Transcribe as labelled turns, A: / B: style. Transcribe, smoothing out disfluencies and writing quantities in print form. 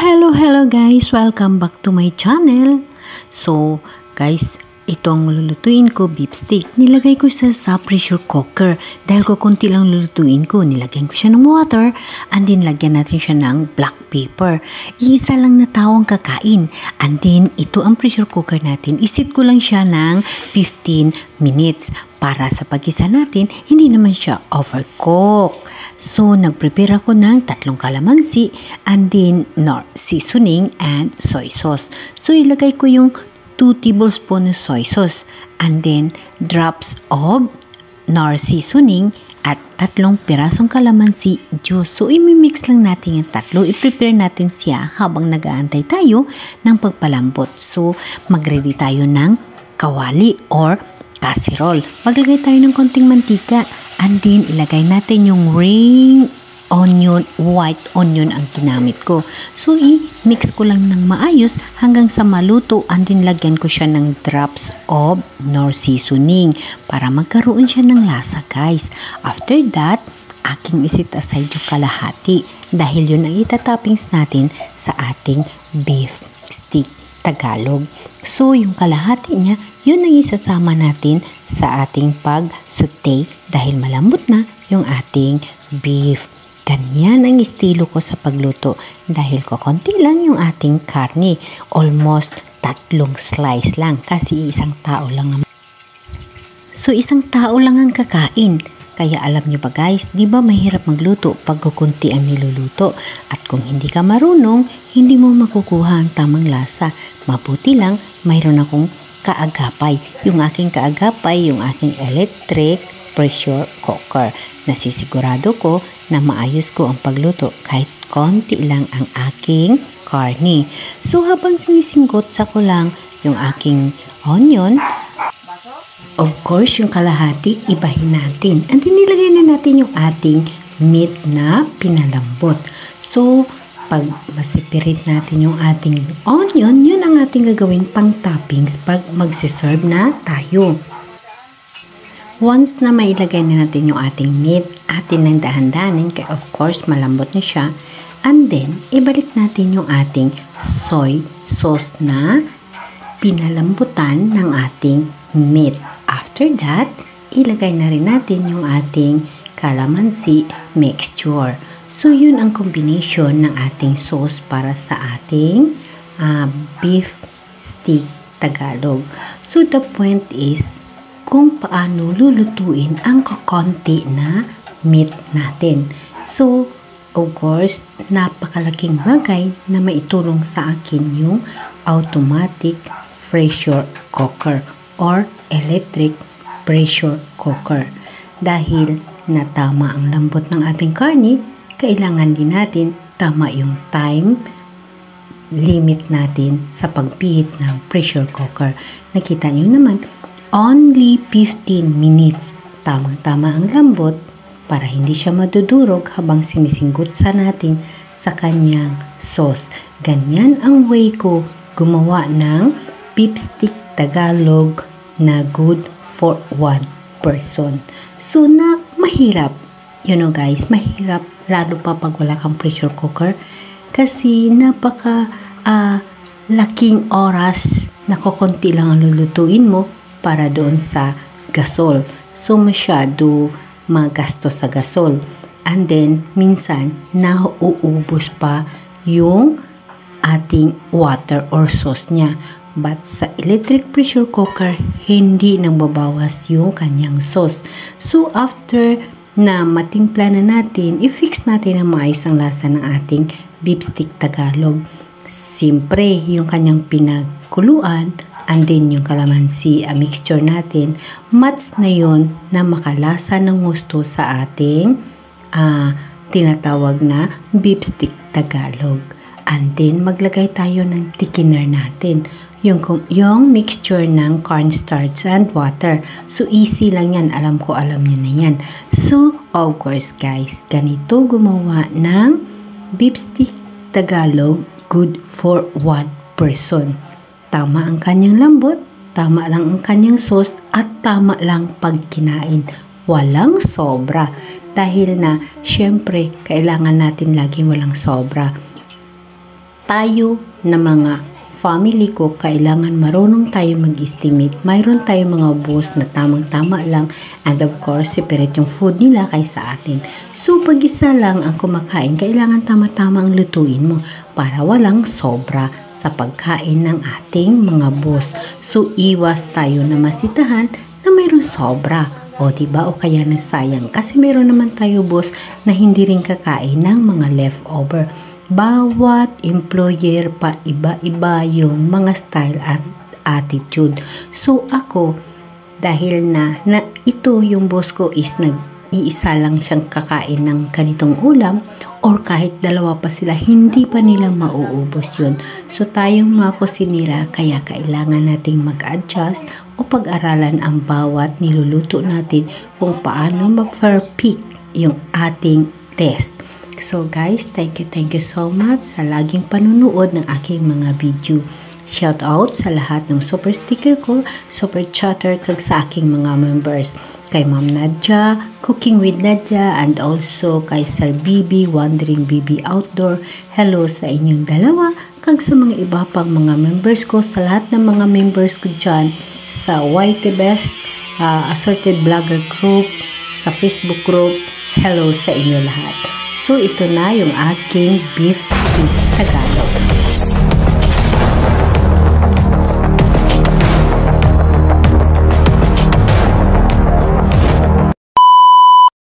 A: Hello guys! Welcome back to my channel. So guys, itong lulutuin ko beef steak, nilagay ko siya sa pressure cooker. Dahil ko konti lang lulutuin ko, nilagyan ko siya ng water and then lagyan natin siya ng black pepper. Isa lang na tao ang kakain. And then ito ang pressure cooker natin. Isit ko lang siya ng 15 minutes para sa pag-isa natin, hindi naman siya overcook. So, nag-prepare ako ng 3 kalamansi and then seasoning and soy sauce. So, ilagay ko yung 2 tablespoons na soy sauce and then drops of nor seasoning at 3 pirasong kalamansi juice. So, imimix lang natin yung 3. I-prepare natin siya habang nag-aantay tayo ng pagpalambot. So, mag-ready tayo ng kawali or casserole. Maglagay tayo ng konting mantika and then ilagay natin yung ring onion, white onion ang ginamit ko. So, i-mix ko lang ng maayos hanggang sa maluto and then lagyan ko siya ng drops of nor seasoning para magkaroon siya ng lasa guys. After that, aking isit aside yung kalahati dahil yun ang itatoppings natin sa ating beef steak Tagalog. So, yung kalahati niya, yun ang isasama natin sa ating pag-saute dahil malambot na yung ating beef. Ganyan ang estilo ko sa pagluto dahil konti lang yung ating karne. Almost 3 slice lang kasi isang tao lang naman. So, isang tao lang ang kakain. Kaya alam nyo ba guys, di ba mahirap magluto pag kukunti ang niluluto? At kung hindi ka marunong, hindi mo makukuha ang tamang lasa. Mabuti lang, mayroon akong kaagapay. Yung aking kaagapay, yung aking electric pressure cooker. Nasisigurado ko na maayos ko ang pagluto kahit konti lang ang aking karne. So habang sinisinggot sa ko lang yung aking onion, of course, yung kalahati, ibahin natin. And then, nilagay na natin yung ating meat na pinalambot. So, pag masipirit natin yung ating onion, yun ang ating gagawin pang toppings pag magsiserve na tayo. Once na mailagay na natin yung ating meat, atin nang dahan-dahanin, kaya of course, malambot na siya. And then, ibalik natin yung ating soy sauce na pinalambutan ng ating meat. After that, ilagay na rin natin yung ating calamansi mixture. So, yun ang combination ng ating sauce para sa ating beef steak Tagalog. So, the point is kung paano lulutuin ang kakonti na meat natin. So, of course, napakalaking bagay na maitulong sa akin yung automatic pressure cooker or electric pressure cooker. Dahil natama ang lambot ng ating karne, kailangan din natin tama yung time limit natin sa pagpihit ng pressure cooker. Nakita nyo naman, only 15 minutes. Tamang-tama ang lambot para hindi siya madudurog habang sinisinggot sa natin sa kanyang sauce. Ganyan ang way ko gumawa ng beef steak Tagalog na good for 1 person. So, na mahirap. You know guys, mahirap lalo pa pag wala kang pressure cooker kasi napaka laking oras na kukunti lang ang lulutuin mo para doon sa gasol. So, masyado magastos sa gasol. And then, minsan, nauubos pa yung ating water or sauce niya. But sa electric pressure cooker, hindi nagbabawas yung kanyang sauce. So, after na matimpla na natin, i-fix natin ang maayos ang lasa ng ating beef steak Tagalog. Siyempre, yung kanyang pinagkuluan, and then yung calamansi mixture natin, match na yun na makalasa ng gusto sa ating tinatawag na beef steak Tagalog. And then, maglagay tayo ng thickener natin. Yung mixture ng cornstarch and water. So, easy lang yan. Alam nyo na yan. So, of course guys, ganito gumawa ng beef steak Tagalog good for 1 person. Tama ang kanyang lambot, tama lang ang kanyang sauce, at tama lang pagkinain. Walang sobra. Dahil na, syempre, kailangan natin laging walang sobra. tayo na mga family ko, kailangan marunong tayo mag-estimate. Mayroon tayong mga boss na tamang-tama lang, and of course, separate yung food nila kaysa atin. So, pag isa lang ang kumakain, kailangan tama-tama ang lutuin mo para walang sobra sa pagkain ng ating mga boss. So, iwas tayo na masitahan na mayroon sobra. O diba? O kaya nasayang. Kasi mayroon naman tayo boss na hindi rin kakain ng mga leftover. Bawat employer pa iba-iba yung mga style at attitude. So ako, dahil na ito yung boss ko is nag-iisa lang siyang kakain ng ganitong ulam, or kahit dalawa pa sila, hindi pa nila mauubos yun. So tayong mga kusinira, kaya kailangan nating mag-adjust o pag-aralan ang bawat niluluto natin kung paano ma-perfect yung ating test. So guys, thank you so much sa laging panunood ng aking mga video. Shout out sa lahat ng super sticker ko, super chatter kag sa aking mga members. Kay Ma'am Nadia, Cooking with Nadia, and also kay Sir Bibi, Wandering Bibi Outdoor. Hello sa inyong dalawa, kag sa mga iba pang mga members ko, sa lahat ng mga members ko dyan, sa YT Best, Assorted Vlogger Group, sa Facebook group. Hello sa inyo lahat. So, ito na yung aking beef steak Tagalog.